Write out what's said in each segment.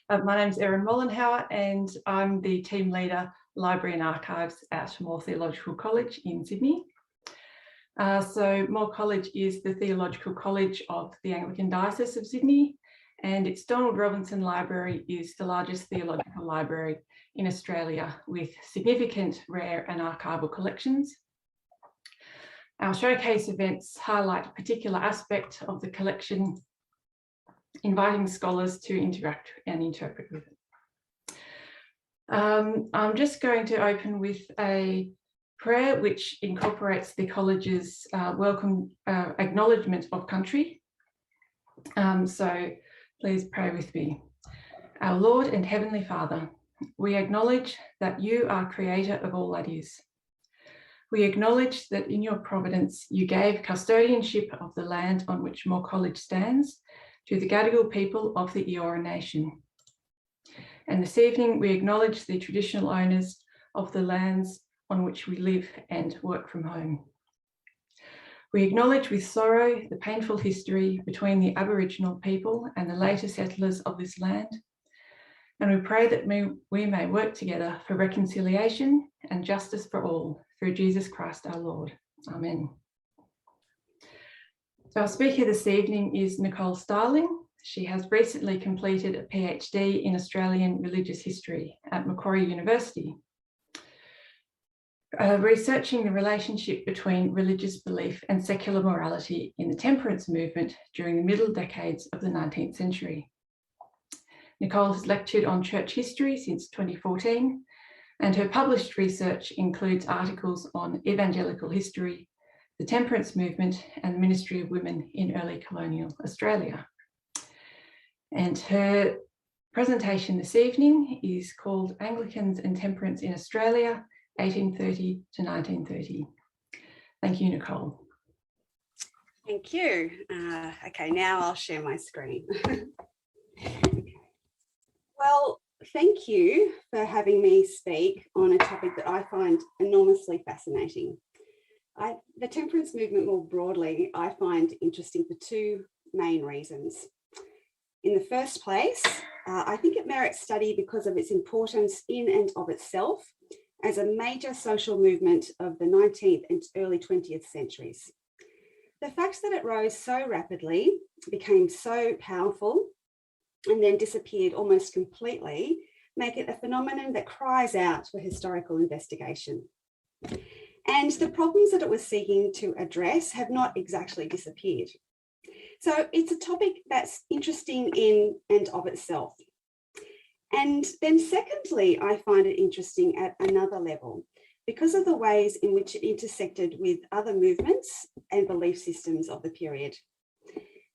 My name's Erin Mollenhauer and I'm the team leader, Library and Archives at Moore Theological College in Sydney. So Moore College is the theological college of the Anglican Diocese of Sydney, and its Donald Robinson Library is the largest theological library in Australia with significant rare and archival collections. Our showcase events highlight a particular aspect of the collection, inviting scholars to interact and interpret with it. I'm just going to open with a prayer which incorporates the college's welcome acknowledgement of country. So please pray with me. Our Lord and Heavenly Father, we acknowledge that you are creator of all that is. We acknowledge that in your providence you gave custodianship of the land on which Moore College stands to the Gadigal people of the Eora Nation. And this evening we acknowledge the traditional owners of the lands on which we live and work from home. We acknowledge with sorrow the painful history between the Aboriginal people and the later settlers of this land. And we pray that we may work together for reconciliation and justice for all through Jesus Christ our Lord. Amen. So our speaker this evening is Nicole Starling. She has recently completed a PhD in Australian religious history at Macquarie University, researching the relationship between religious belief and secular morality in the Temperance movement during the middle decades of the 19th century. Nicole has lectured on church history since 2014, and her published research includes articles on evangelical history, the Temperance movement, and the ministry of women in early colonial Australia. And her presentation this evening is called Anglicans and Temperance in Australia, 1830 to 1930. Thank you, Nicole. Thank you. Okay, now I'll share my screen. Well, thank you for having me speak on a topic that I find enormously fascinating. The temperance movement more broadly, I find interesting for two main reasons. In the first place, I think it merits study because of its importance in and of itself as a major social movement of the 19th and early 20th centuries. The fact that it rose so rapidly, became so powerful, and then disappeared almost completely, make it a phenomenon that cries out for historical investigation. And the problems that it was seeking to address have not exactly disappeared. So it's a topic that's interesting in and of itself. And then secondly, I find it interesting at another level because of the ways in which it intersected with other movements and belief systems of the period.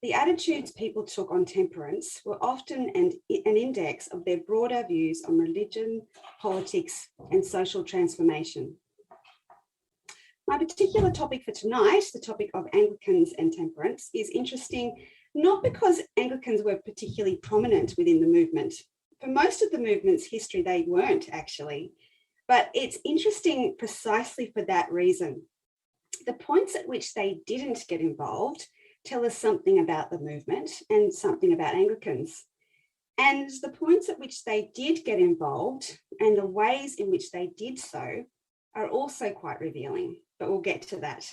The attitudes people took on temperance were often an index of their broader views on religion, politics, and social transformation. My particular topic for tonight, the topic of Anglicans and temperance, is interesting not because Anglicans were particularly prominent within the movement. For most of the movement's history, they weren't actually, but it's interesting precisely for that reason. The points at which they didn't get involved tell us something about the movement and something about Anglicans. And the points at which they did get involved and the ways in which they did so are also quite revealing, but we'll get to that.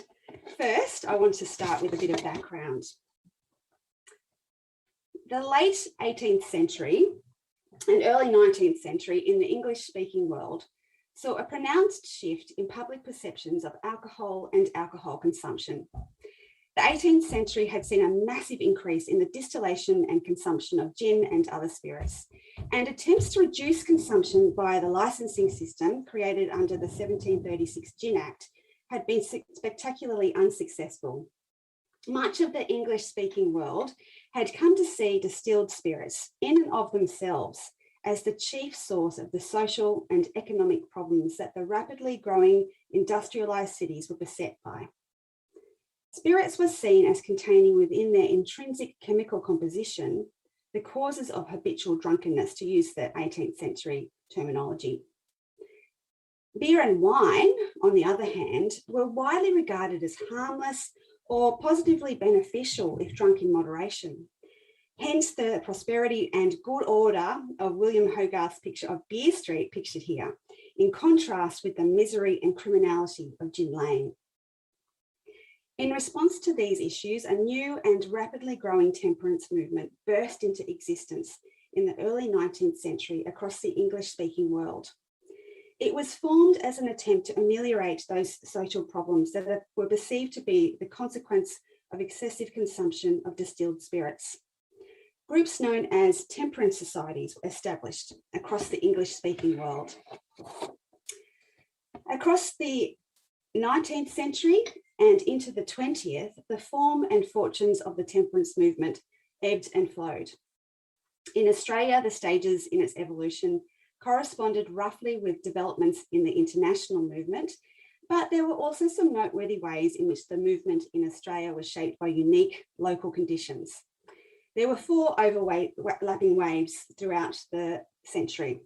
First, I want to start with a bit of background. The late 18th century and early 19th century in the English-speaking world saw a pronounced shift in public perceptions of alcohol and alcohol consumption. The 18th century had seen a massive increase in the distillation and consumption of gin and other spirits, and attempts to reduce consumption via the licensing system created under the 1736 Gin Act had been spectacularly unsuccessful. Much of the English-speaking world had come to see distilled spirits in and of themselves as the chief source of the social and economic problems that the rapidly growing industrialised cities were beset by. Spirits were seen as containing within their intrinsic chemical composition the causes of habitual drunkenness, to use the 18th century terminology. Beer and wine, on the other hand, were widely regarded as harmless or positively beneficial if drunk in moderation. Hence the prosperity and good order of William Hogarth's picture of Beer Street pictured here, in contrast with the misery and criminality of Gin Lane. In response to these issues, a new and rapidly growing temperance movement burst into existence in the early 19th century across the English-speaking world. It was formed as an attempt to ameliorate those social problems that were perceived to be the consequence of excessive consumption of distilled spirits. Groups known as temperance societies were established across the English-speaking world. Across the 19th century and into the 20th, the form and fortunes of the temperance movement ebbed and flowed. In Australia, the stages in its evolution corresponded roughly with developments in the international movement, but there were also some noteworthy ways in which the movement in Australia was shaped by unique local conditions. There were 4 overlapping waves throughout the century.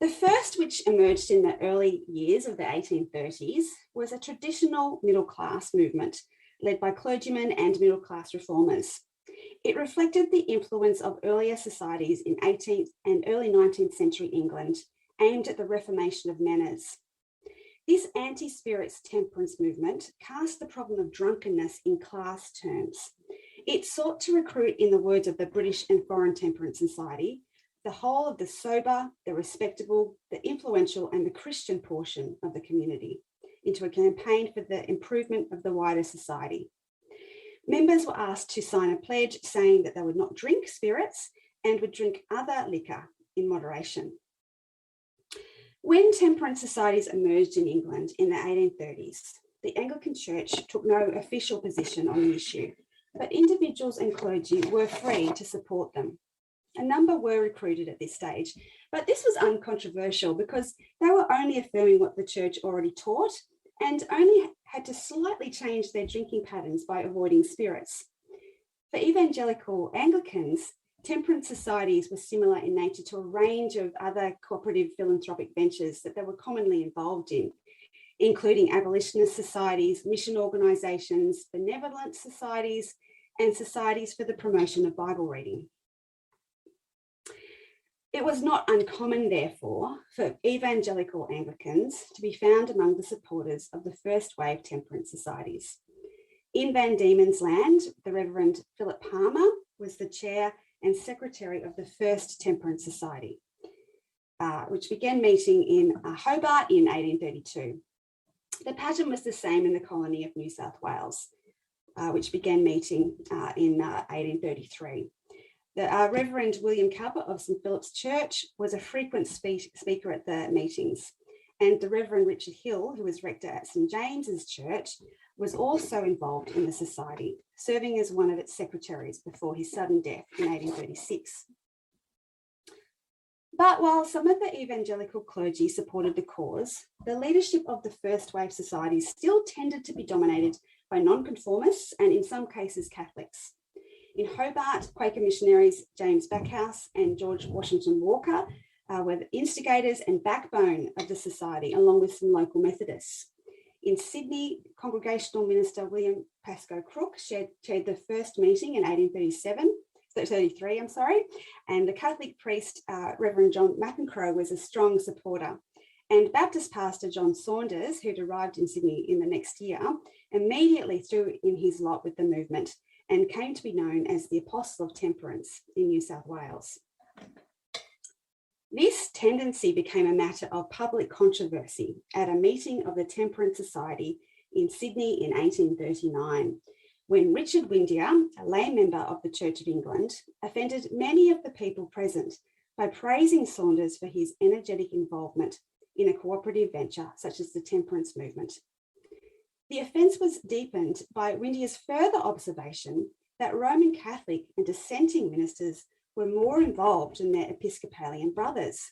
The first, which emerged in the early years of the 1830s, was a traditional middle-class movement led by clergymen and middle-class reformers. It reflected the influence of earlier societies in 18th and early 19th century England, aimed at the reformation of manners. This anti-spirits temperance movement cast the problem of drunkenness in class terms. It sought to recruit, in the words of the British and Foreign Temperance Society, the whole of the sober, the respectable, the influential, and the Christian portion of the community into a campaign for the improvement of the wider society. Members were asked to sign a pledge saying that they would not drink spirits and would drink other liquor in moderation. When temperance societies emerged in England in the 1830s, the Anglican Church took no official position on the issue, but individuals and clergy were free to support them. A number were recruited at this stage, but this was uncontroversial because they were only affirming what the church already taught and only had to slightly change their drinking patterns by avoiding spirits. For evangelical Anglicans, temperance societies were similar in nature to a range of other cooperative philanthropic ventures that they were commonly involved in, including abolitionist societies, mission organisations, benevolent societies, and societies for the promotion of Bible reading. It was not uncommon, therefore, for evangelical Anglicans to be found among the supporters of the first wave temperance societies. In Van Diemen's Land, the Reverend Philip Palmer was the chair and secretary of the first temperance society, which began meeting in Hobart in 1832. The pattern was the same in the colony of New South Wales, which began meeting in 1833. The Reverend William Cowper of St Philip's Church was a frequent speaker at the meetings, and the Reverend Richard Hill, who was rector at St James's Church, was also involved in the society, serving as one of its secretaries before his sudden death in 1836. But while some of the evangelical clergy supported the cause, the leadership of the first wave societies still tended to be dominated by nonconformists and, in some cases, Catholics. In Hobart, Quaker missionaries James Backhouse and George Washington Walker were the instigators and backbone of the society, along with some local Methodists. In Sydney, Congregational Minister William Pascoe Crook chaired the first meeting in 1833, and the Catholic priest Reverend John McEncroe was a strong supporter. And Baptist pastor John Saunders, who'd arrived in Sydney in the next year, immediately threw in his lot with the movement and came to be known as the Apostle of Temperance in New South Wales. This tendency became a matter of public controversy at a meeting of the Temperance Society in Sydney in 1839, when Richard Windeyer, a lay member of the Church of England, offended many of the people present by praising Saunders for his energetic involvement in a cooperative venture such as the temperance movement. The offence was deepened by Windeyer's further observation that Roman Catholic and dissenting ministers were more involved than their Episcopalian brothers.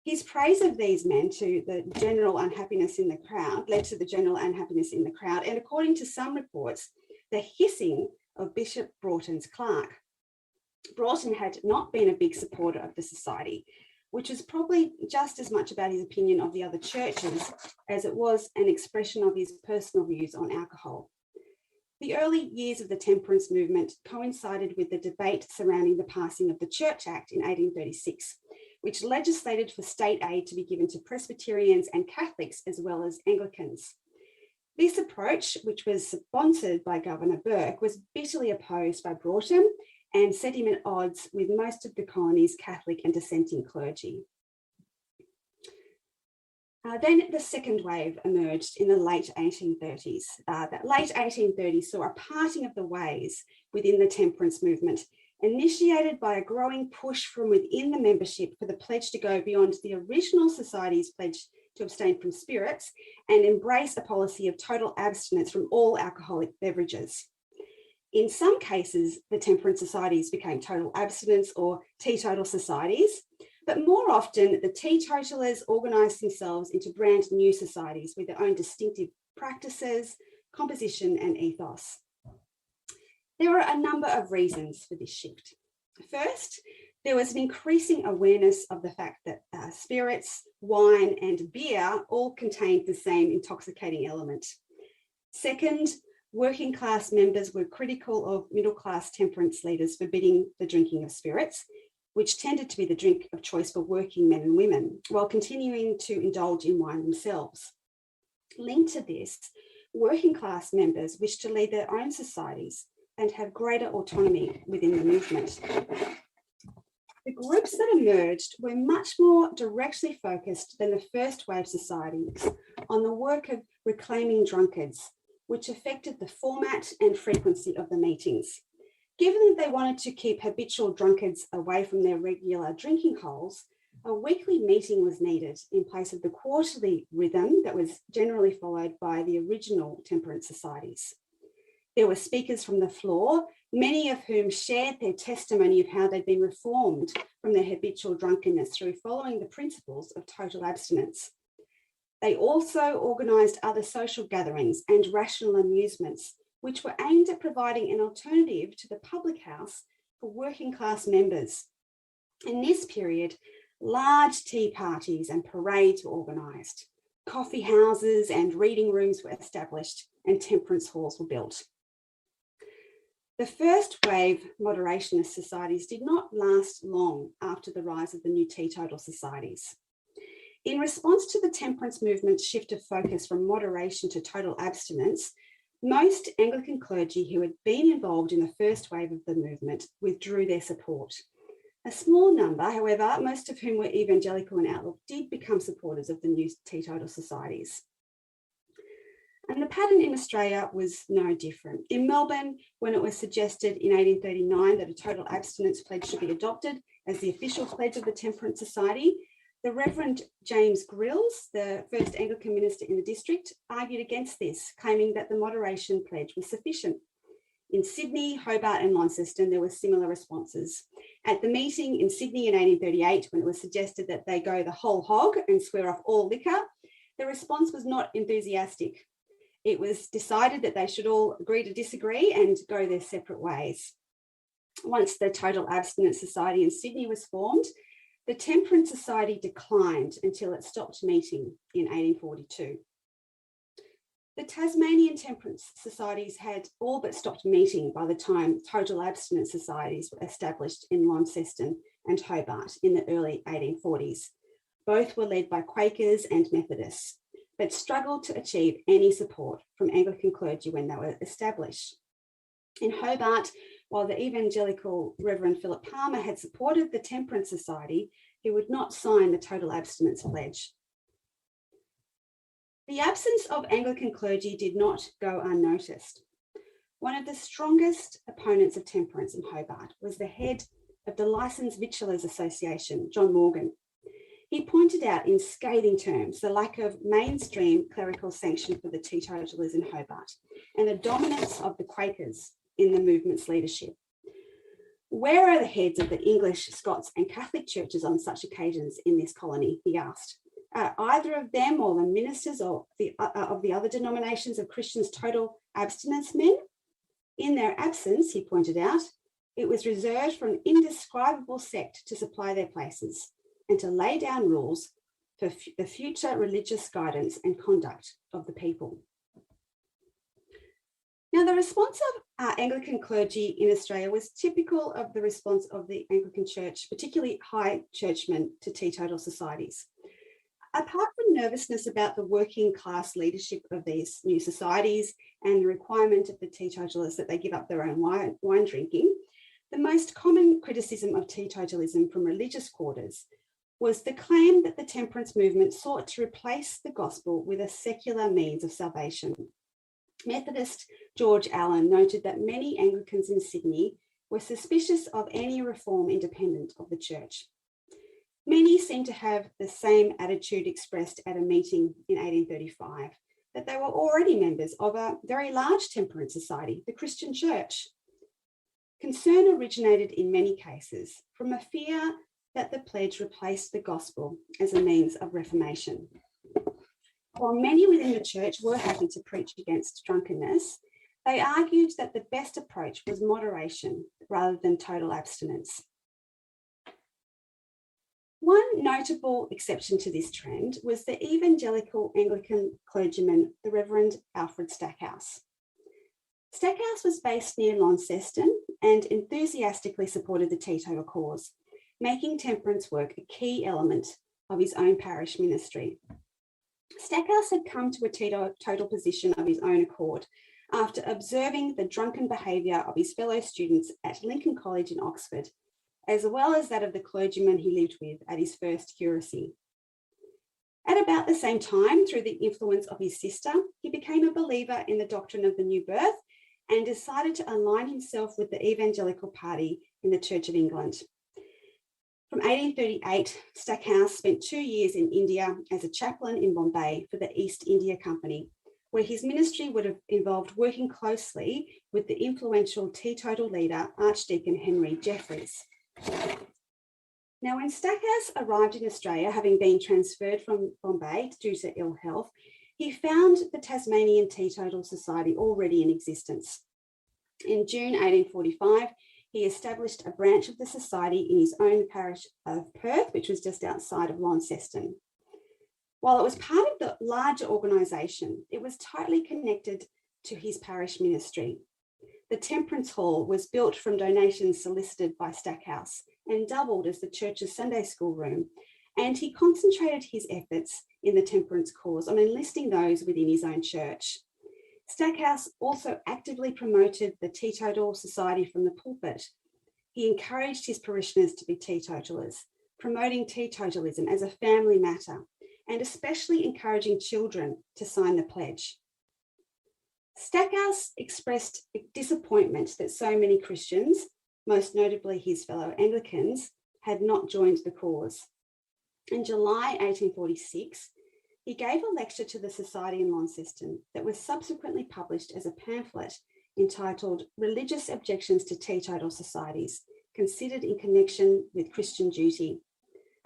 His praise of these men led to the general unhappiness in the crowd, and according to some reports, the hissing of Bishop Broughton's clerk. Broughton had not been a big supporter of the society, which was probably just as much about his opinion of the other churches as it was an expression of his personal views on alcohol. The early years of the temperance movement coincided with the debate surrounding the passing of the Church Act in 1836, which legislated for state aid to be given to Presbyterians and Catholics as well as Anglicans. This approach, which was sponsored by Governor Burke, was bitterly opposed by Broughton and set him at odds with most of the colony's Catholic and dissenting clergy. Then the second wave emerged in the late 1830s. That late 1830s saw a parting of the ways within the temperance movement, initiated by a growing push from within the membership for the pledge to go beyond the original society's pledge to abstain from spirits and embrace a policy of total abstinence from all alcoholic beverages. In some cases, the temperance societies became total abstinence or teetotal societies, but more often the teetotalers organised themselves into brand new societies with their own distinctive practices, composition and ethos. There are a number of reasons for this shift. First, there was an increasing awareness of the fact that spirits, wine and beer all contained the same intoxicating element. Second, working class members were critical of middle class temperance leaders forbidding the drinking of spirits, which tended to be the drink of choice for working men and women, while continuing to indulge in wine themselves. Linked to this, working class members wished to lead their own societies and have greater autonomy within the movement. The groups that emerged were much more directly focused than the first wave societies on the work of reclaiming drunkards, which affected the format and frequency of the meetings. Given that they wanted to keep habitual drunkards away from their regular drinking holes, a weekly meeting was needed in place of the quarterly rhythm that was generally followed by the original temperance societies. There were speakers from the floor, many of whom shared their testimony of how they'd been reformed from their habitual drunkenness through following the principles of total abstinence. They also organised other social gatherings and rational amusements, which were aimed at providing an alternative to the public house for working class members. In this period, large tea parties and parades were organised, coffee houses and reading rooms were established, and temperance halls were built. The first wave moderationist societies did not last long after the rise of the new teetotal societies. In response to the temperance movement's shift of focus from moderation to total abstinence, most Anglican clergy who had been involved in the first wave of the movement withdrew their support. A small number, however, most of whom were evangelical in outlook, did become supporters of the new teetotal societies. And the pattern in Australia was no different. In Melbourne, when it was suggested in 1839 that a total abstinence pledge should be adopted as the official pledge of the Temperance Society, the Reverend James Grills, the first Anglican minister in the district, argued against this, claiming that the moderation pledge was sufficient. In Sydney, Hobart and Launceston, there were similar responses. At the meeting in Sydney in 1838, when it was suggested that they go the whole hog and swear off all liquor, the response was not enthusiastic. It was decided that they should all agree to disagree and go their separate ways. Once the Total Abstinence Society in Sydney was formed, the Temperance Society declined until it stopped meeting in 1842. The Tasmanian Temperance Societies had all but stopped meeting by the time Total Abstinence Societies were established in Launceston and Hobart in the early 1840s. Both were led by Quakers and Methodists, but struggled to achieve any support from Anglican clergy when they were established. In Hobart, while the evangelical Reverend Philip Palmer had supported the Temperance Society, he would not sign the Total Abstinence Pledge. The absence of Anglican clergy did not go unnoticed. One of the strongest opponents of temperance in Hobart was the head of the Licensed Victuallers Association, John Morgan. He pointed out in scathing terms the lack of mainstream clerical sanction for the teetotalers in Hobart and the dominance of the Quakers in the movement's leadership. Where are the heads of the English, Scots and Catholic churches on such occasions in this colony, he asked. Are either of them or the ministers of the other denominations of Christians total abstinence men? In their absence, he pointed out, it was reserved for an indescribable sect to supply their places and to lay down rules for the future religious guidance and conduct of the people. Now, the response of Anglican clergy in Australia was typical of the response of the Anglican Church, particularly high churchmen, to teetotal societies. Apart from nervousness about the working class leadership of these new societies and the requirement of the teetotalers that they give up their own wine drinking, the most common criticism of teetotalism from religious quarters was the claim that the temperance movement sought to replace the gospel with a secular means of salvation. Methodist George Allen noted that many Anglicans in Sydney were suspicious of any reform independent of the church. Many seem to have the same attitude expressed at a meeting in 1835, that they were already members of a very large temperance society, the Christian Church. Concern originated in many cases from a fear that the pledge replaced the gospel as a means of reformation. While many within the church were happy to preach against drunkenness, they argued that the best approach was moderation rather than total abstinence. One notable exception to this trend was the evangelical Anglican clergyman, the Reverend Alfred Stackhouse. Stackhouse was based near Launceston and enthusiastically supported the teetotal cause, making temperance work a key element of his own parish ministry. Stackhouse had come to a teetotal position of his own accord after observing the drunken behaviour of his fellow students at Lincoln College in Oxford, as well as that of the clergyman he lived with at his first curacy. At about the same time, through the influence of his sister, he became a believer in the doctrine of the new birth and decided to align himself with the evangelical party in the Church of England. From 1838, Stackhouse spent 2 years in India as a chaplain in Bombay for the East India Company, where his ministry would have involved working closely with the influential teetotal leader, Archdeacon Henry Jeffreys. Now, when Stackhouse arrived in Australia, having been transferred from Bombay due to ill health, he found the Tasmanian Teetotal Society already in existence. In June 1845, he established a branch of the society in his own parish of Perth, which was just outside of Launceston. While it was part of the larger organisation, it was tightly connected to his parish ministry. The Temperance Hall was built from donations solicited by Stackhouse and doubled as the church's Sunday school room, and he concentrated his efforts in the temperance cause on enlisting those within his own church. Stackhouse also actively promoted the Teetotal Society from the pulpit. He encouraged his parishioners to be teetotalers, promoting teetotalism as a family matter, and especially encouraging children to sign the pledge. Stackhouse expressed disappointment that so many Christians, most notably his fellow Anglicans, had not joined the cause. In July 1846, he gave a lecture to the society in Launceston that was subsequently published as a pamphlet entitled Religious Objections to Teetotal Societies, Considered in Connection with Christian Duty,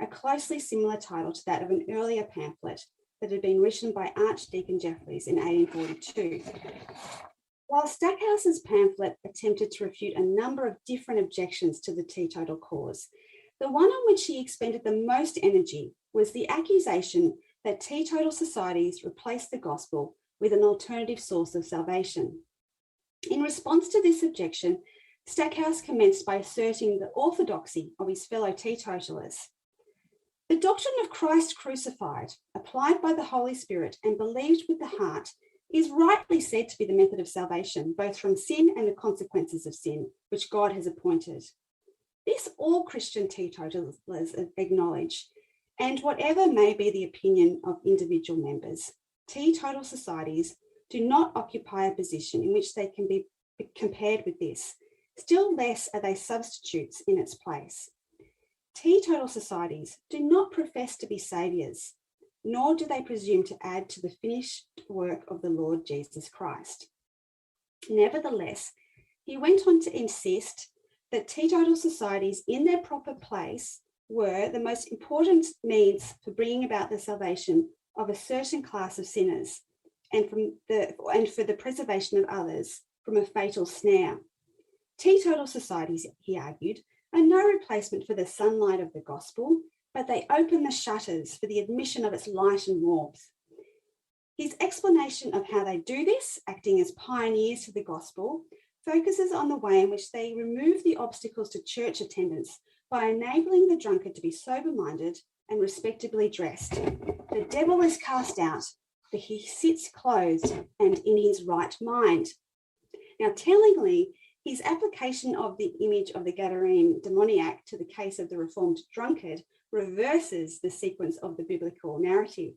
a closely similar title to that of an earlier pamphlet that had been written by Archdeacon Jeffreys in 1842. While Stackhouse's pamphlet attempted to refute a number of different objections to the teetotal cause, the one on which he expended the most energy was the accusation that teetotal societies replaced the gospel with an alternative source of salvation. In response to this objection, Stackhouse commenced by asserting the orthodoxy of his fellow teetotalers. The doctrine of Christ crucified, applied by the Holy Spirit and believed with the heart, is rightly said to be the method of salvation, both from sin and the consequences of sin, which God has appointed. This all Christian teetotalers acknowledge, and whatever may be the opinion of individual members, teetotal societies do not occupy a position in which they can be compared with this. Still less are they substitutes in its place. Teetotal societies do not profess to be saviours, nor do they presume to add to the finished work of the Lord Jesus Christ. Nevertheless, he went on to insist that teetotal societies in their proper place were the most important means for bringing about the salvation of a certain class of sinners and for the preservation of others from a fatal snare. Teetotal societies, he argued, are no replacement for the sunlight of the gospel, but they open the shutters for the admission of its light and warmth. His explanation of how they do this, acting as pioneers to the gospel, focuses on the way in which they remove the obstacles to church attendance by enabling the drunkard to be sober-minded and respectably dressed. The devil is cast out, for he sits clothed and in his right mind. Now, tellingly, his application of the image of the Gadarene demoniac to the case of the reformed drunkard reverses the sequence of the biblical narrative.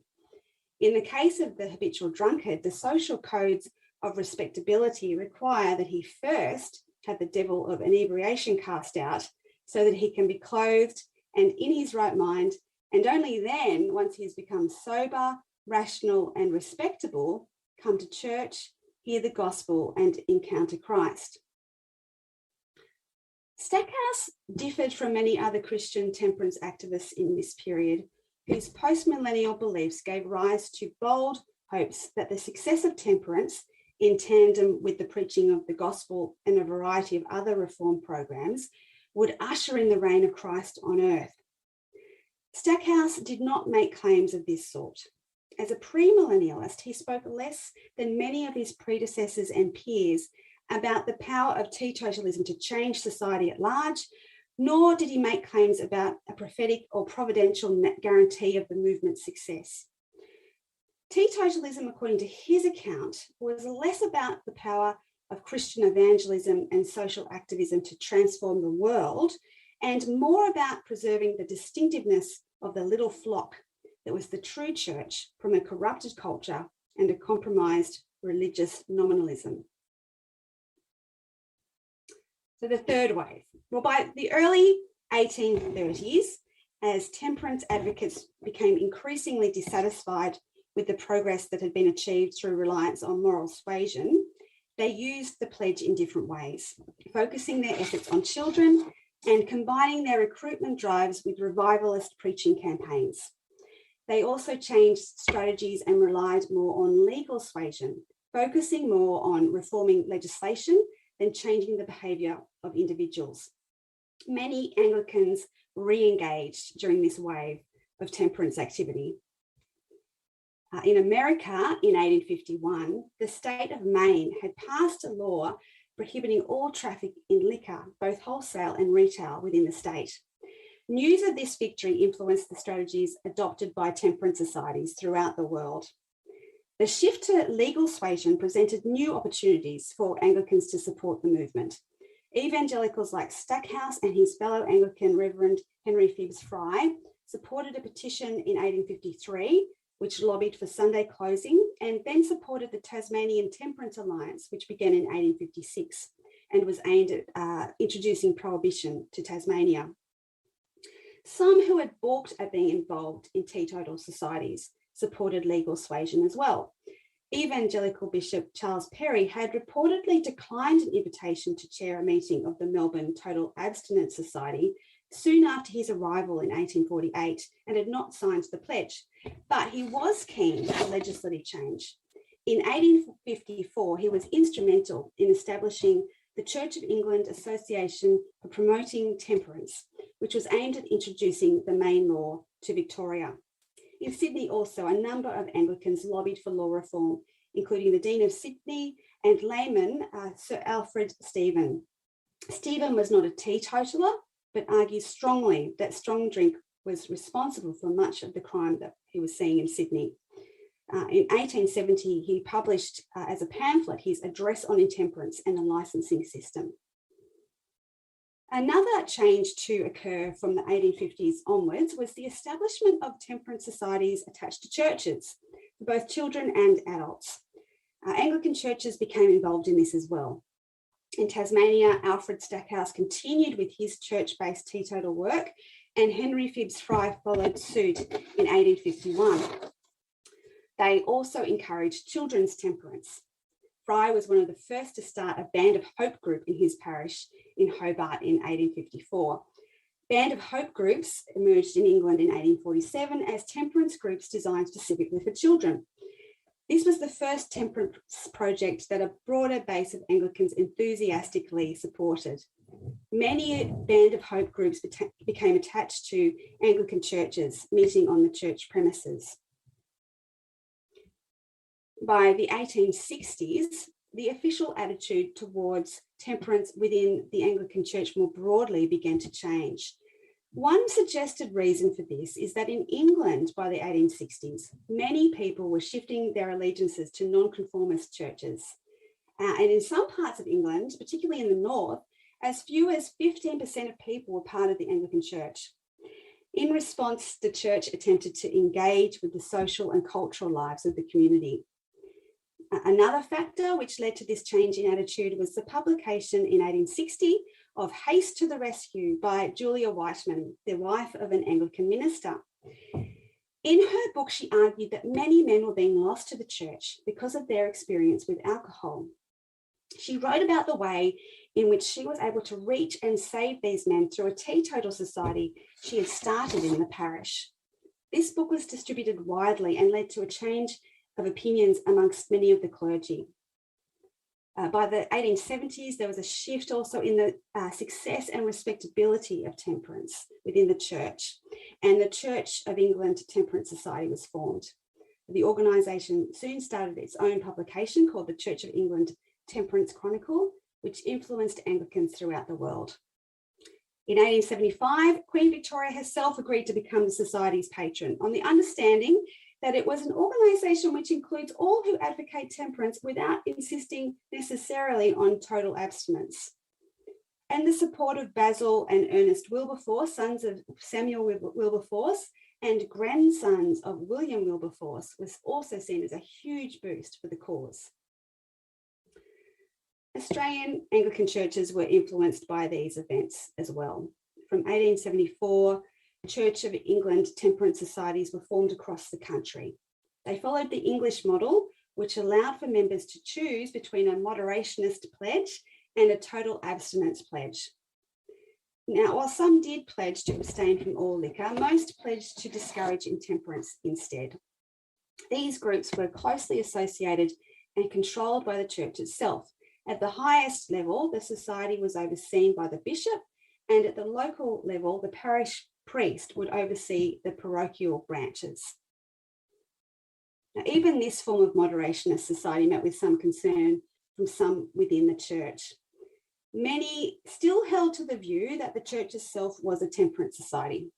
In the case of the habitual drunkard, the social codes of respectability require that he first have the devil of inebriation cast out so that he can be clothed and in his right mind, and only then, once he has become sober, rational and respectable, come to church, hear the gospel and encounter Christ. Stackhouse differed from many other Christian temperance activists in this period, whose post-millennial beliefs gave rise to bold hopes that the success of temperance, in tandem with the preaching of the gospel and a variety of other reform programs, would usher in the reign of Christ on earth. Stackhouse did not make claims of this sort. As a premillennialist, he spoke less than many of his predecessors and peers about the power of teetotalism to change society at large, nor did he make claims about a prophetic or providential guarantee of the movement's success. Teetotalism, according to his account, was less about the power of Christian evangelism and social activism to transform the world, and more about preserving the distinctiveness of the little flock that was the true church from a corrupted culture and a compromised religious nominalism. So the third wave. Well, by the early 1830s, as temperance advocates became increasingly dissatisfied with the progress that had been achieved through reliance on moral suasion, they used the pledge in different ways, focusing their efforts on children and combining their recruitment drives with revivalist preaching campaigns. They also changed strategies and relied more on legal suasion, focusing more on reforming legislation than changing the behaviour of individuals. Many Anglicans re-engaged during this wave of temperance activity. In America, in 1851, the state of Maine had passed a law prohibiting all traffic in liquor, both wholesale and retail, within the state. News of this victory influenced the strategies adopted by temperance societies throughout the world. The shift to legal suasion presented new opportunities for Anglicans to support the movement. Evangelicals like Stackhouse and his fellow Anglican Reverend Henry Phibbs Fry supported a petition in 1853 which lobbied for Sunday closing, and then supported the Tasmanian Temperance Alliance, which began in 1856 and was aimed at introducing prohibition to Tasmania. Some who had balked at being involved in teetotal societies supported legal suasion as well. Evangelical Bishop Charles Perry had reportedly declined an invitation to chair a meeting of the Melbourne Total Abstinence Society soon after his arrival in 1848 and had not signed the pledge, but he was keen for legislative change. In 1854, he was instrumental in establishing the Church of England Association for Promoting Temperance, which was aimed at introducing the Maine law to Victoria. In Sydney also, a number of Anglicans lobbied for law reform, including the Dean of Sydney and layman Sir Alfred Stephen. Stephen was not a teetotaler, but argues strongly that strong drink was responsible for much of the crime that he was seeing in Sydney. In 1870, he published as a pamphlet his Address on Intemperance and the Licensing System. Another change to occur from the 1850s onwards was the establishment of temperance societies attached to churches, for both children and adults. Anglican churches became involved in this as well. In Tasmania, Alfred Stackhouse continued with his church-based teetotal work, and Henry Phibbs Fry followed suit in 1851. They also encouraged children's temperance. Fry was one of the first to start a Band of Hope group in his parish in Hobart in 1854. Band of Hope groups emerged in England in 1847 as temperance groups designed specifically for children. This was the first temperance project that a broader base of Anglicans enthusiastically supported. Many Band of Hope groups became attached to Anglican churches, meeting on the church premises. by the 1860s, the official attitude towards temperance within the Anglican Church more broadly began to change. One suggested reason for this is that in England by the 1860s, many people were shifting their allegiances to nonconformist churches. And in some parts of England, particularly in the north, as few as 15% of people were part of the Anglican Church. In response, the church attempted to engage with the social and cultural lives of the community. Another factor which led to this change in attitude was the publication in 1860 of Haste to the Rescue by Julia Whiteman, the wife of an Anglican minister. In her book, she argued that many men were being lost to the church because of their experience with alcohol. She wrote about the way in which she was able to reach and save these men through a teetotal society she had started in the parish. This book was distributed widely and led to a change of opinions amongst many of the clergy. By the 1870s, there was a shift also in the success and respectability of temperance within the church, and the Church of England Temperance Society was formed. The organisation soon started its own publication called the Church of England Temperance Chronicle, which influenced Anglicans throughout the world. In 1875, Queen Victoria herself agreed to become the Society's patron on the understanding that it was an organisation which includes all who advocate temperance without insisting necessarily on total abstinence. And the support of Basil and Ernest Wilberforce, sons of Samuel Wilberforce and grandsons of William Wilberforce, was also seen as a huge boost for the cause. Australian Anglican churches were influenced by these events as well. From 1874, the Church of England temperance societies were formed across the country. They followed the English model, which allowed for members to choose between a moderationist pledge and a total abstinence pledge. Now, while some did pledge to abstain from all liquor, most pledged to discourage intemperance instead. These groups were closely associated and controlled by the church itself. At the highest level, the society was overseen by the bishop, and at the local level, the parish priest would oversee the parochial branches. Now, even this form of moderationist society met with some concern from some within the church. Many still held to the view that the church itself was a temperance society.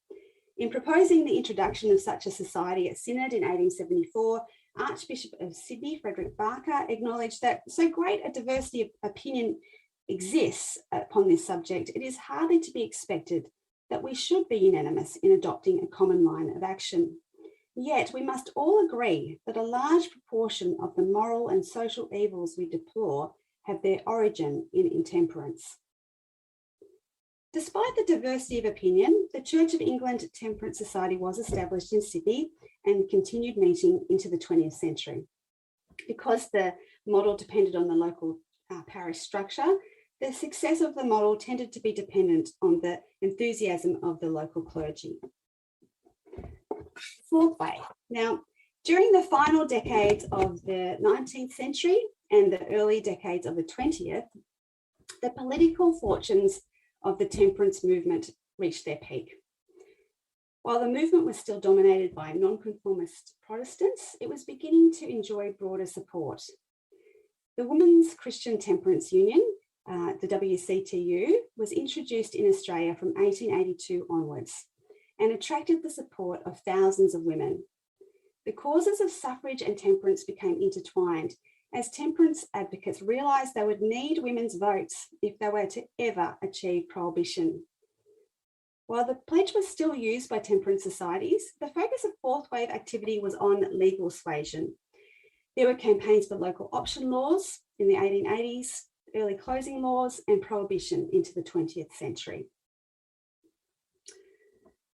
In proposing the introduction of such a society at Synod in 1874, Archbishop of Sydney, Frederick Barker, acknowledged that so great a diversity of opinion exists upon this subject, it is hardly to be expected that we should be unanimous in adopting a common line of action. Yet we must all agree that a large proportion of the moral and social evils we deplore have their origin in intemperance. Despite the diversity of opinion, the Church of England Temperance Society was established in Sydney and continued meeting into the 20th century. Because the model depended on the local parish structure, the success of the model tended to be dependent on the enthusiasm of the local clergy. Fourth way. Now, during the final decades of the 19th century and the early decades of the 20th, the political fortunes of the temperance movement reached their peak. While the movement was still dominated by nonconformist Protestants, it was beginning to enjoy broader support. The Women's Christian Temperance Union, the WCTU, was introduced in Australia from 1882 onwards and attracted the support of thousands of women. The causes of suffrage and temperance became intertwined as temperance advocates realised they would need women's votes if they were to ever achieve prohibition. While the pledge was still used by temperance societies, the focus of fourth wave activity was on legal suasion. There were campaigns for local option laws in the 1880s, early closing laws, and prohibition into the 20th century.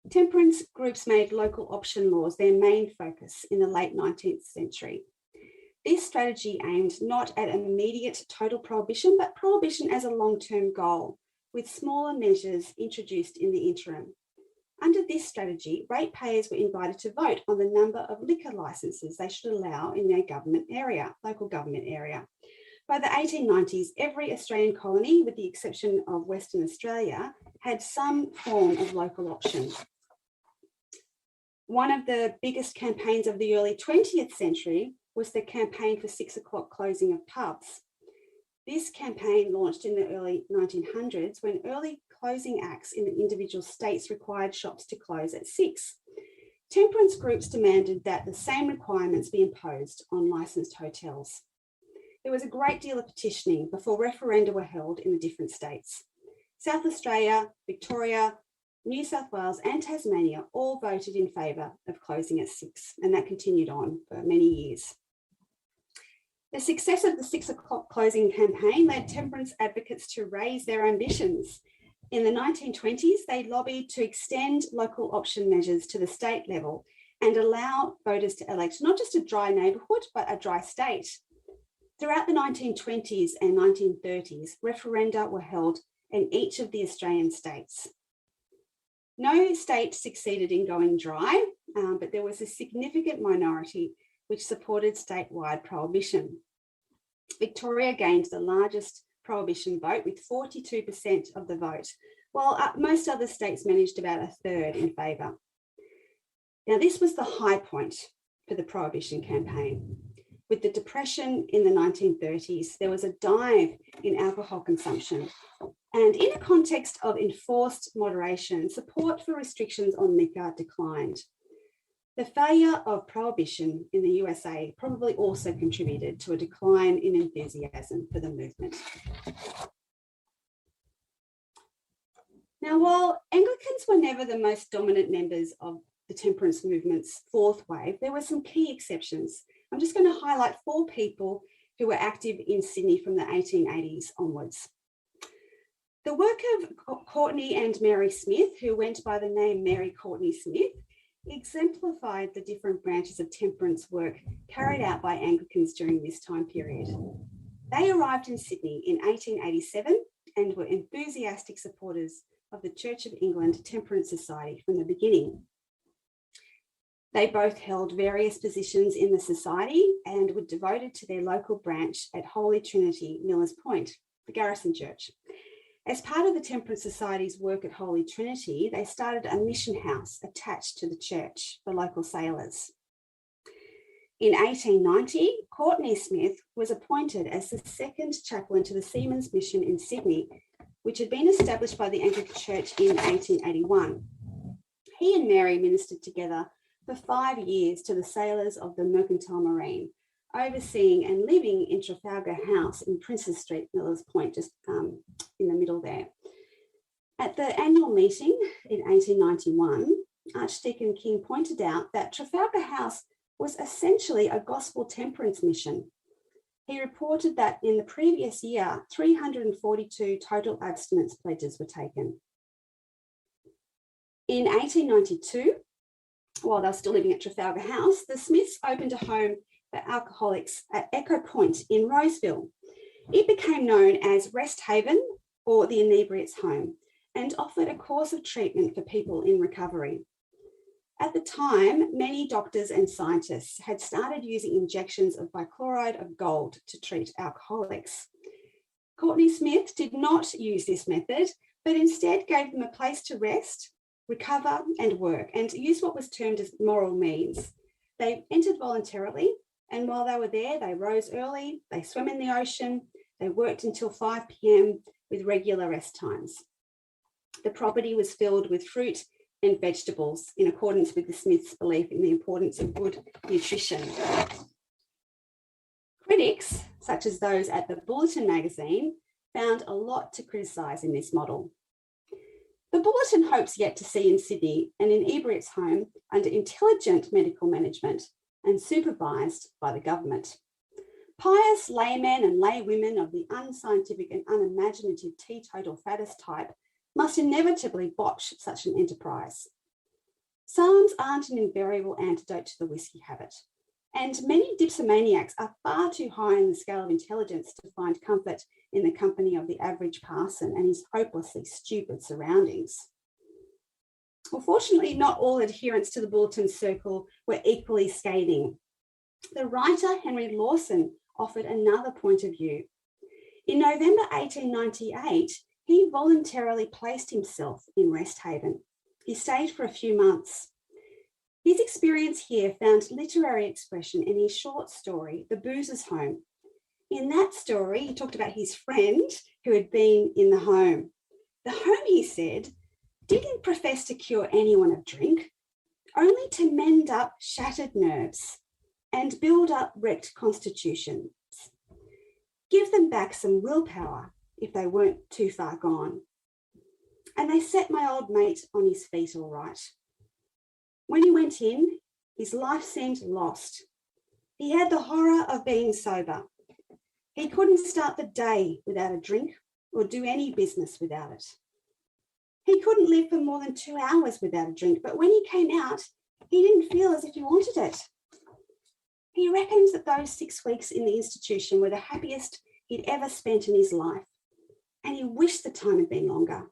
Temperance groups made local option laws their main focus in the late 19th century. This strategy aimed not at immediate total prohibition, but prohibition as a long-term goal, with smaller measures introduced in the interim. Under this strategy, ratepayers were invited to vote on the number of liquor licences they should allow in their government area, local government area. By the 1890s, every Australian colony, with the exception of Western Australia, had some form of local option. One of the biggest campaigns of the early 20th century was the campaign for 6 o'clock closing of pubs. This campaign launched in the early 1900s when early closing acts in the individual states required shops to close at 6. Temperance groups demanded that the same requirements be imposed on licensed hotels. There was a great deal of petitioning before referenda were held in the different states. South Australia, Victoria, New South Wales and Tasmania all voted in favour of closing at 6, and that continued on for many years. The success of the 6 o'clock closing campaign led temperance advocates to raise their ambitions. In the 1920s, they lobbied to extend local option measures to the state level and allow voters to elect not just a dry neighbourhood, but a dry state. Throughout the 1920s and 1930s, referenda were held in each of the Australian states. No state succeeded in going dry, but there was a significant minority which supported statewide prohibition. Victoria gained the largest prohibition vote with 42% of the vote, while most other states managed about a third in favour. Now, this was the high point for the prohibition campaign. With the Depression in the 1930s, there was a dive in alcohol consumption. And in a context of enforced moderation, support for restrictions on liquor declined. The failure of prohibition in the USA probably also contributed to a decline in enthusiasm for the movement. Now, while Anglicans were never the most dominant members of the temperance movement's fourth wave, there were some key exceptions. I'm just going to highlight 4 people who were active in Sydney from the 1880s onwards. The work of Courtney and Mary Smith, who went by the name Mary Courtney Smith, exemplified the different branches of temperance work carried out by Anglicans during this time period. They arrived in Sydney in 1887 and were enthusiastic supporters of the Church of England Temperance Society from the beginning. They both held various positions in the society and were devoted to their local branch at Holy Trinity, Millers Point, the garrison church. As part of the Temperance Society's work at Holy Trinity, they started a mission house attached to the church for local sailors. In 1890, Courtney Smith was appointed as the second chaplain to the Seamen's Mission in Sydney, which had been established by the Anglican Church in 1881. He and Mary ministered together for 5 years to the sailors of the Mercantile Marine, overseeing and living in Trafalgar House in Princes Street, Millers Point, just in the middle there. At the annual meeting in 1891, Archdeacon King pointed out that Trafalgar House was essentially a gospel temperance mission. He reported that in the previous year, 342 total abstinence pledges were taken. In 1892, while they were still living at Trafalgar House, the Smiths opened a home for alcoholics at Echo Point in Roseville. It became known as Rest Haven or the Inebriates Home and offered a course of treatment for people in recovery. At the time, many doctors and scientists had started using injections of bichloride of gold to treat alcoholics. Courtney Smith did not use this method, but instead gave them a place to rest, recover and work, and used what was termed as moral means. They entered voluntarily, and while they were there, they rose early, they swam in the ocean, they worked until 5 p.m. with regular rest times. The property was filled with fruit and vegetables in accordance with the Smiths' belief in the importance of good nutrition. Critics, such as those at the Bulletin magazine, found a lot to criticise in this model. The Bulletin hopes yet to see in Sydney an inebriates home under intelligent medical management and supervised by the government. Pious laymen and laywomen of the unscientific and unimaginative teetotal faddist type must inevitably botch such an enterprise. Psalms aren't an invariable antidote to the whiskey habit, and many dipsomaniacs are far too high in the scale of intelligence to find comfort in the company of the average parson and his hopelessly stupid surroundings. Well, fortunately, not all adherents to the Bulletin circle were equally scathing. The writer Henry Lawson offered another point of view. In November 1898, he voluntarily placed himself in Rest Haven. He stayed for a few months. His experience here found literary expression in his short story, The Boozer's Home. In that story, he talked about his friend who had been in the home. The home, he said, didn't profess to cure anyone of drink, only to mend up shattered nerves and build up wrecked constitutions. Give them back some willpower if they weren't too far gone. And they set my old mate on his feet all right. When he went in, his life seemed lost. He had the horror of being sober. He couldn't start the day without a drink or do any business without it. He couldn't live for more than 2 hours without a drink, but when he came out, he didn't feel as if he wanted it. He reckons that those 6 weeks in the institution were the happiest he'd ever spent in his life, and he wished the time had been longer.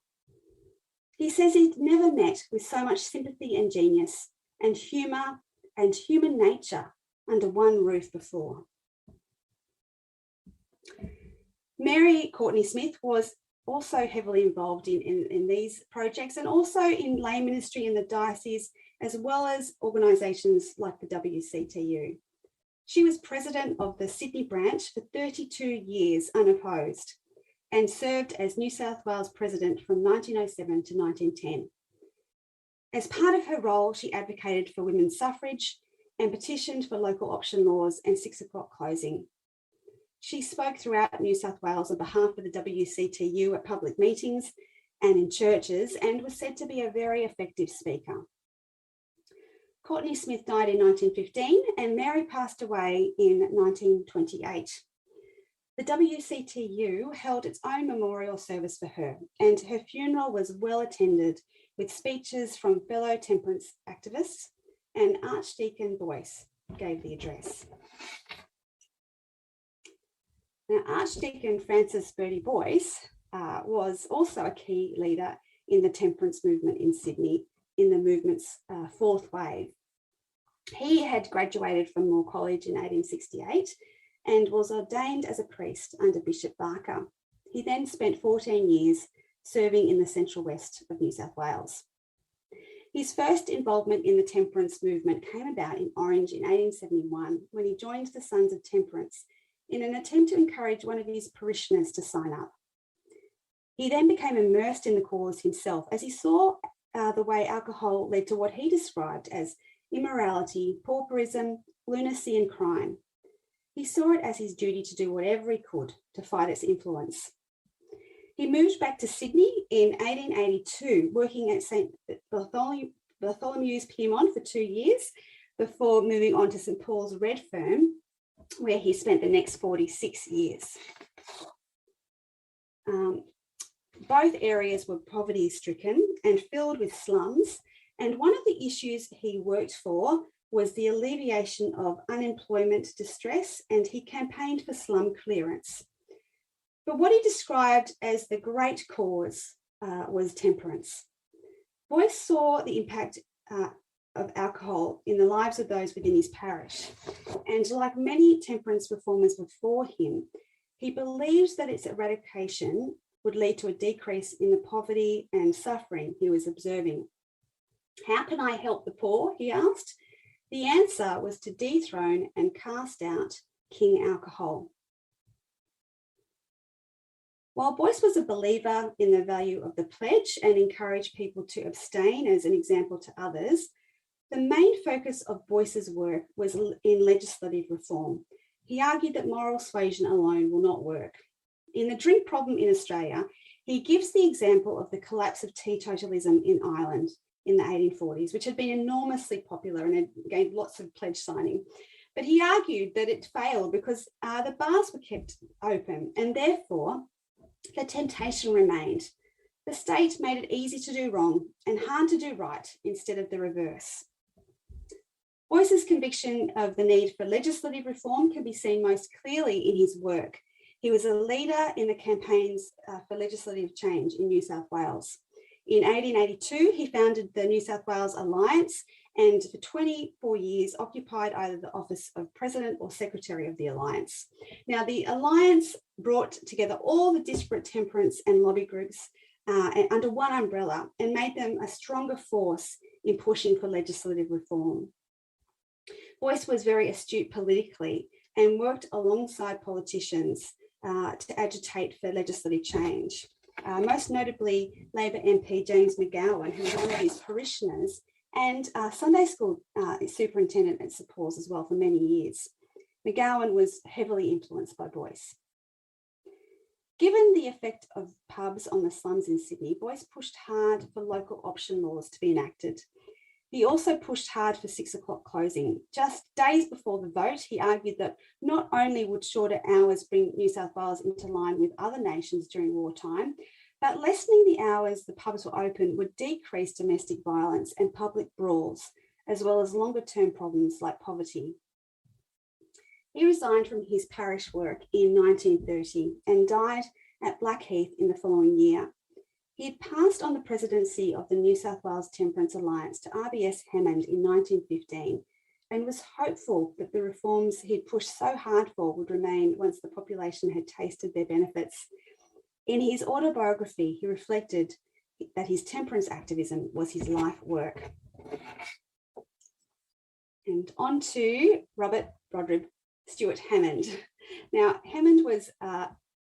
He says he'd never met with so much sympathy and genius and humour and human nature under one roof before. Mary Courtney Smith was also heavily involved in these projects and also in lay ministry in the diocese, as well as organisations like the WCTU. She was president of the Sydney branch for 32 years unopposed and served as New South Wales president from 1907 to 1910. As part of her role, she advocated for women's suffrage and petitioned for local option laws and 6 o'clock closing. She spoke throughout New South Wales on behalf of the WCTU at public meetings and in churches, and was said to be a very effective speaker. Courtney Smith died in 1915 and Mary passed away in 1928. The WCTU held its own memorial service for her, and her funeral was well attended with speeches from fellow temperance activists, and Archdeacon Boyce gave the address. Now, Archdeacon Francis Bertie Boyce was also a key leader in the temperance movement in Sydney, in the movement's fourth wave. He had graduated from Moore College in 1868 and was ordained as a priest under Bishop Barker. He then spent 14 years serving in the central west of New South Wales. His first involvement in the temperance movement came about in Orange in 1871 when he joined the Sons of Temperance in an attempt to encourage one of his parishioners to sign up. He then became immersed in the cause himself as he saw the way alcohol led to what he described as immorality, pauperism, lunacy and crime. He saw it as his duty to do whatever he could to fight its influence. He moved back to Sydney in 1882, working at St Bartholomew's, Pyrmont for 2 years before moving on to St Paul's Red Firm, where he spent the next 46 years. Both areas were poverty-stricken and filled with slums, and one of the issues he worked for was the alleviation of unemployment distress, and he campaigned for slum clearance. But what he described as the great cause was temperance. Boyce saw the impact of alcohol in the lives of those within his parish, and like many temperance reformers before him, he believes that its eradication would lead to a decrease in the poverty and suffering he was observing. How can I help the poor, he asked. The answer was to dethrone and cast out King Alcohol. While Boyce was a believer in the value of the pledge and encouraged people to abstain as an example to others, the main focus of Boyce's work was in legislative reform. He argued that moral suasion alone will not work. In The Drink Problem in Australia, he gives the example of the collapse of teetotalism in Ireland in the 1840s, which had been enormously popular and had gained lots of pledge signing. But he argued that it failed because the bars were kept open and therefore the temptation remained. The state made it easy to do wrong and hard to do right instead of the reverse. Boyce's conviction of the need for legislative reform can be seen most clearly in his work. He was a leader in the campaigns for legislative change in New South Wales. In 1882, he founded the New South Wales Alliance and for 24 years occupied either the office of President or Secretary of the Alliance. Now, the Alliance brought together all the disparate temperance and lobby groups under one umbrella and made them a stronger force in pushing for legislative reform. Boyce was very astute politically and worked alongside politicians to agitate for legislative change. Most notably, Labor MP James McGowan, who was one of his parishioners, and Sunday school superintendent at St Paul's as well for many years. McGowan was heavily influenced by Boyce. Given the effect of pubs on the slums in Sydney, Boyce pushed hard for local option laws to be enacted. He also pushed hard for 6 o'clock closing. Just days before the vote, he argued that not only would shorter hours bring New South Wales into line with other nations during wartime, but lessening the hours the pubs were open would decrease domestic violence and public brawls, as well as longer-term problems like poverty. He resigned from his parish work in 1930 and died at Blackheath in the following year. He had passed on the presidency of the New South Wales Temperance Alliance to RBS Hammond in 1915 and was hopeful that the reforms he'd pushed so hard for would remain once the population had tasted their benefits. In his autobiography, he reflected that his temperance activism was his life work. And on to Robert Brodribb Stewart Hammond. Now, Hammond was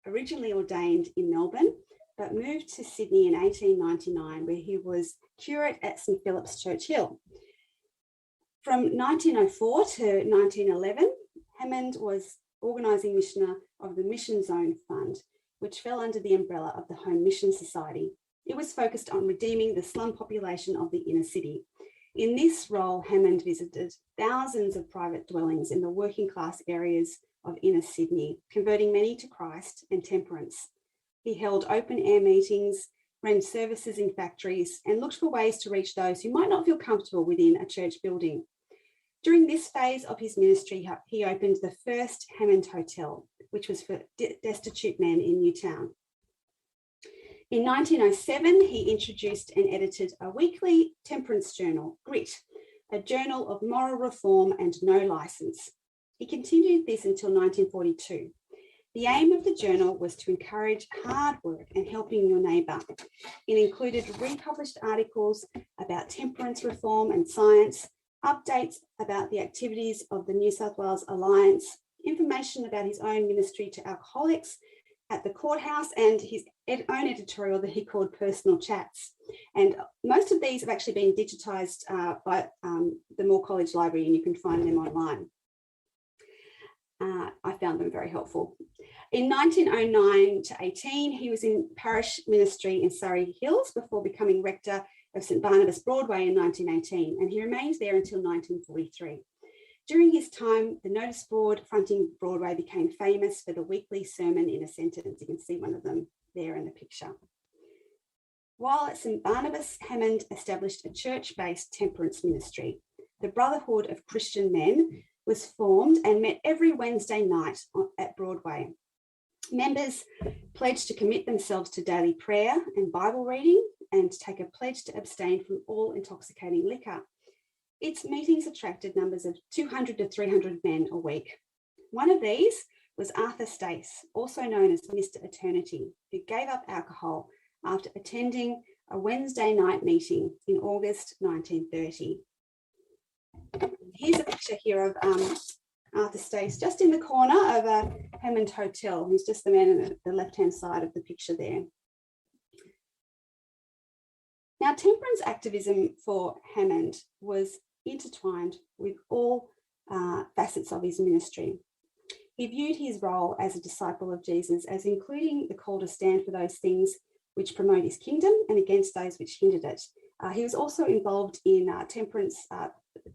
originally ordained in Melbourne, but moved to Sydney in 1899, where he was curate at St Philip's Church Hill. From 1904 to 1911, Hammond was organising missioner of the Mission Zone Fund, which fell under the umbrella of the Home Mission Society. It was focused on redeeming the slum population of the inner city. In this role, Hammond visited thousands of private dwellings in the working class areas of inner Sydney, converting many to Christ and temperance. He held open air meetings, ran services in factories, and looked for ways to reach those who might not feel comfortable within a church building. During this phase of his ministry, he opened the first Hammond Hotel, which was for destitute men in Newtown. In 1907, he introduced and edited a weekly temperance journal, Grit, a journal of moral reform and no licence. He continued this until 1942. The aim of the journal was to encourage hard work and helping your neighbour. It included republished articles about temperance reform and science, updates about the activities of the New South Wales Alliance, information about his own ministry to alcoholics at the courthouse, and his own editorial that he called Personal Chats. And most of these have actually been digitised by the Moore College Library, and you can find them online. I found them very helpful. In 1909 to 18, he was in parish ministry in Surrey Hills before becoming rector of St Barnabas Broadway in 1918, and he remained there until 1943. During his time, the notice board fronting Broadway became famous for the weekly sermon in a sentence. You can see one of them there in the picture. While at St Barnabas, Hammond established a church-based temperance ministry. The Brotherhood of Christian Men was formed and met every Wednesday night at Broadway. Members pledged to commit themselves to daily prayer and Bible reading and take a pledge to abstain from all intoxicating liquor. Its meetings attracted numbers of 200 to 300 men a week. One of these was Arthur Stace, also known as Mr. Eternity, who gave up alcohol after attending a Wednesday night meeting in August 1930. Here's a picture here of Arthur Stace, just in the corner of a Hammond Hotel. He's just the man on the left-hand side of the picture there. Now, temperance activism for Hammond was intertwined with all facets of his ministry. He viewed his role as a disciple of Jesus as including the call to stand for those things which promote his kingdom and against those which hindered it. He was also involved in temperance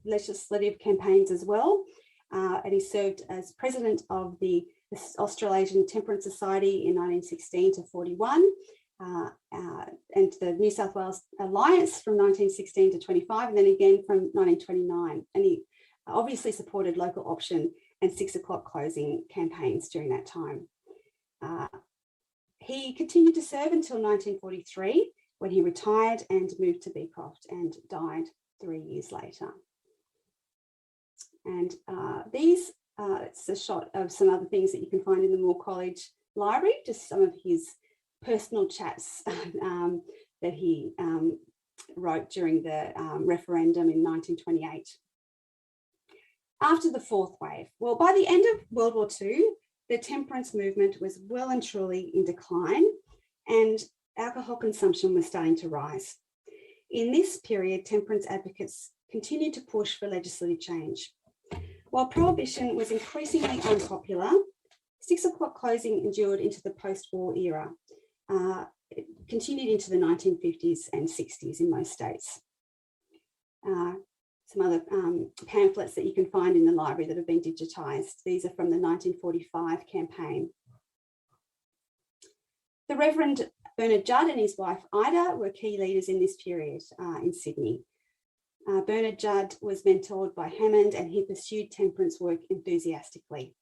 legislative campaigns as well, and he served as president of the Australasian Temperance Society in 1916 to 41, and the New South Wales Alliance from 1916 to 25, and then again from 1929. And he obviously supported local option and 6 o'clock closing campaigns during that time. He continued to serve until 1943, when he retired and moved to Beecroft and died 3 years later. And it's a shot of some other things that you can find in the Moore College Library, just some of his personal chats that he wrote during the referendum in 1928. After the fourth wave, well, by the end of World War II, the temperance movement was well and truly in decline, and alcohol consumption was starting to rise. In this period, temperance advocates continued to push for legislative change. While prohibition was increasingly unpopular, 6 o'clock closing endured into the post-war era. It continued into the 1950s and 60s in most states. Some other pamphlets that you can find in the library that have been digitised. These are from the 1945 campaign. The Reverend Bernard Judd and his wife Ida were key leaders in this period in Sydney. Bernard Judd was mentored by Hammond, and he pursued temperance work enthusiastically.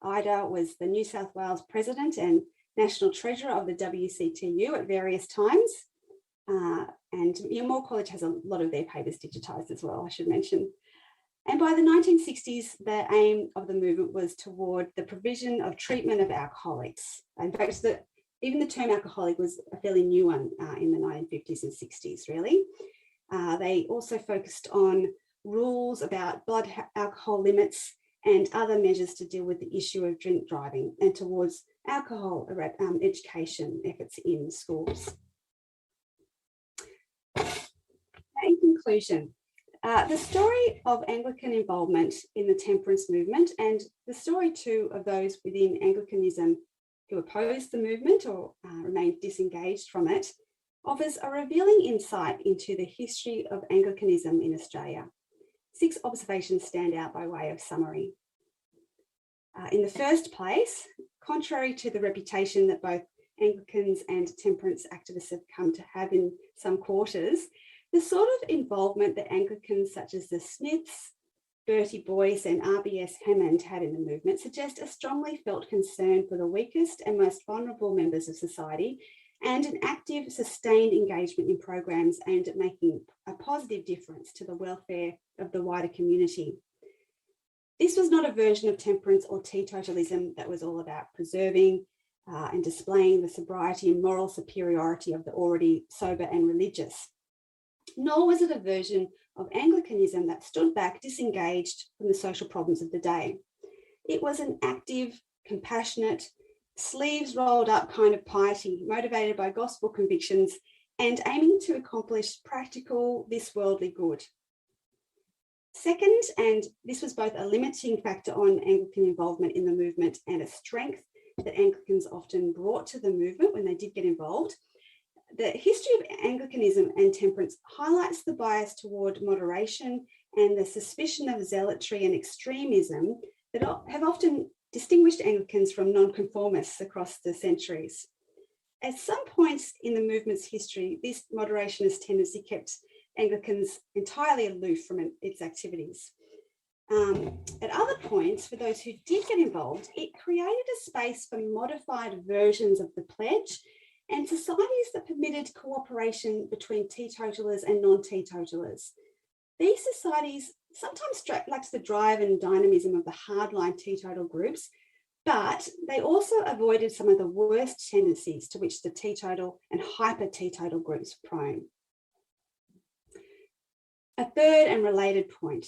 Ida was the New South Wales President and National Treasurer of the WCTU at various times. And Moore College has a lot of their papers digitised as well, I should mention. And by the 1960s, the aim of the movement was toward the provision of treatment of alcoholics. In fact, even the term alcoholic was a fairly new one in the 1950s and 60s, really. They also focused on rules about blood alcohol limits and other measures to deal with the issue of drink driving and towards alcohol education efforts in schools. In conclusion, the story of Anglican involvement in the temperance movement, and the story too of those within Anglicanism who opposed the movement or remained disengaged from it, offers a revealing insight into the history of Anglicanism in Australia. 6 observations stand out by way of summary. In the first place, contrary to the reputation that both Anglicans and temperance activists have come to have in some quarters, the sort of involvement that Anglicans such as the Smiths, Bertie Boyce and RBS Hammond had in the movement suggest a strongly felt concern for the weakest and most vulnerable members of society, and an active, sustained engagement in programs aimed at making a positive difference to the welfare of the wider community. This was not a version of temperance or teetotalism that was all about preserving and displaying the sobriety and moral superiority of the already sober and religious. Nor was it a version of Anglicanism that stood back disengaged from the social problems of the day. It was an active, compassionate, sleeves rolled up kind of piety, motivated by gospel convictions and aiming to accomplish practical, this worldly good. Second, and this was both a limiting factor on Anglican involvement in the movement and a strength that Anglicans often brought to the movement when they did get involved, the history of Anglicanism and temperance highlights the bias toward moderation and the suspicion of zealotry and extremism that have often distinguished Anglicans from nonconformists across the centuries. At some points in the movement's history, this moderationist tendency kept Anglicans entirely aloof from its activities. At other points, for those who did get involved, it created a space for modified versions of the pledge and societies that permitted cooperation between teetotalers and non-teetotalers. These societies sometimes lacked the drive and dynamism of the hardline teetotal groups, but they also avoided some of the worst tendencies to which the teetotal and hyper-teetotal groups were prone. A third and related point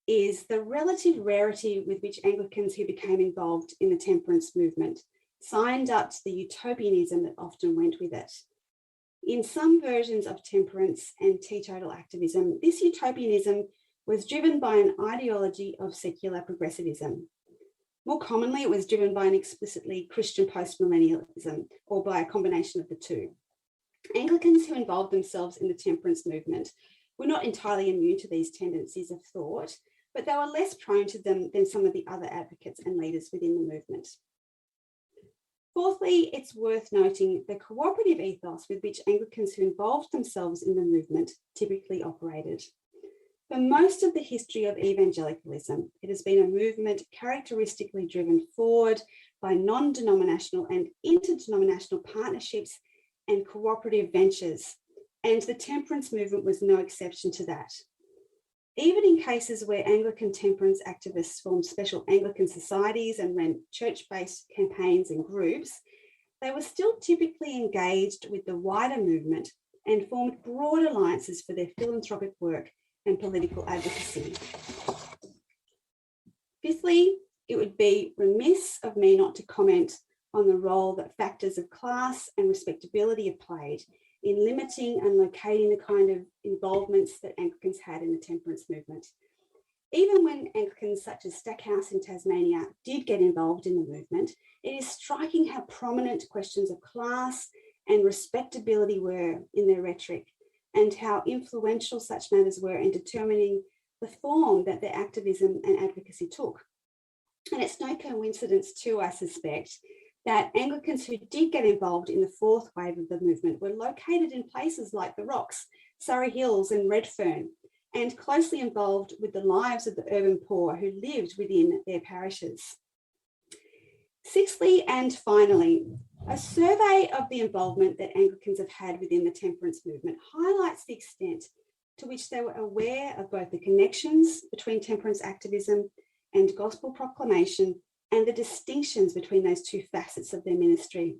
is the relative rarity with which Anglicans who became involved in the temperance movement signed up to the utopianism that often went with it. In some versions of temperance and teetotal activism, this utopianism was driven by an ideology of secular progressivism. More commonly, it was driven by an explicitly Christian postmillennialism, or by a combination of the two. Anglicans who involved themselves in the temperance movement were not entirely immune to these tendencies of thought, but they were less prone to them than some of the other advocates and leaders within the movement. Fourthly, it's worth noting the cooperative ethos with which Anglicans who involved themselves in the movement typically operated. For most of the history of evangelicalism, it has been a movement characteristically driven forward by non-denominational and interdenominational partnerships and cooperative ventures, and the temperance movement was no exception to that. Even in cases where Anglican temperance activists formed special Anglican societies and ran church-based campaigns and groups, they were still typically engaged with the wider movement and formed broad alliances for their philanthropic work and political advocacy. Fifthly, it would be remiss of me not to comment on the role that factors of class and respectability have played in limiting and locating the kind of involvements that Anglicans had in the temperance movement. Even when Anglicans such as Stackhouse in Tasmania did get involved in the movement, it is striking how prominent questions of class and respectability were in their rhetoric, and how influential such matters were in determining the form that their activism and advocacy took. And it's no coincidence too, I suspect, that Anglicans who did get involved in the fourth wave of the movement were located in places like the Rocks, Surrey Hills and Redfern, and closely involved with the lives of the urban poor who lived within their parishes. Sixthly and finally, a survey of the involvement that Anglicans have had within the temperance movement highlights the extent to which they were aware of both the connections between temperance activism and gospel proclamation and the distinctions between those two facets of their ministry.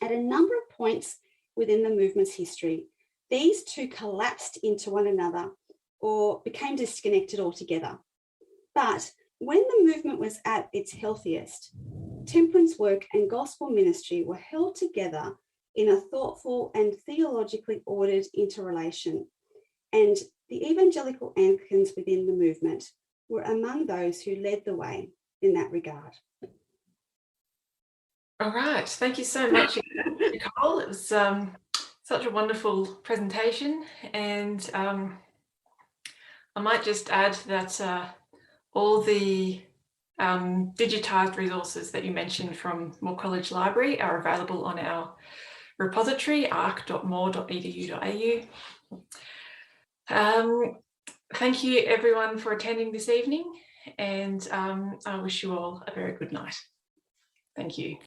At a number of points within the movement's history, these two collapsed into one another or became disconnected altogether. But when the movement was at its healthiest, temperance work and gospel ministry were held together in a thoughtful and theologically ordered interrelation. And the evangelical Anglicans within the movement were among those who led the way in that regard. All right, thank you so much, Nicole. It was such a wonderful presentation, and I might just add that all the digitised resources that you mentioned from Moore College Library are available on our repository, arc.moore.edu.au. Thank you everyone for attending this evening, and I wish you all a very good night. Thank you.